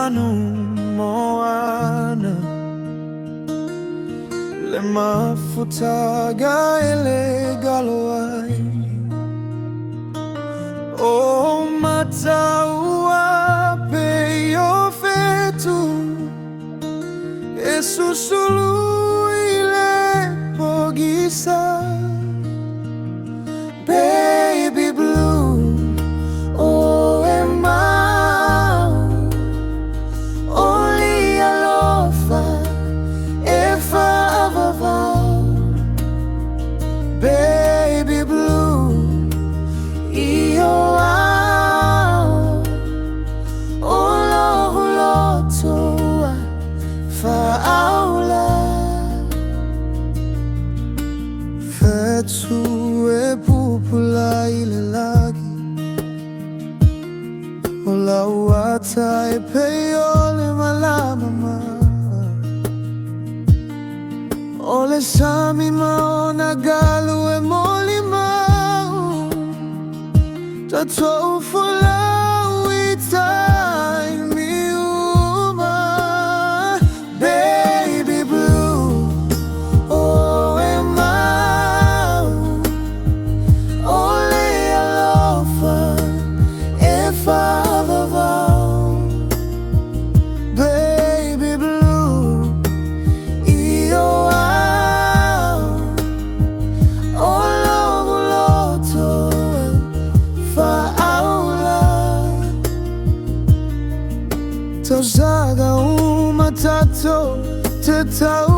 manu moana le mafutaga ele galoai o mataua pe o fetu e susulu ile pogisa baby blue o emau only alofa if I ever baby blue io olo hulotoa fa aula fetu e pupula ile lagi ola wata e peiole malamama ole sami maona galu e moli mau tato fula uitai miuma baby blue o e mau ole alofa e favavau baby blue io Tauzaga uma tato te tau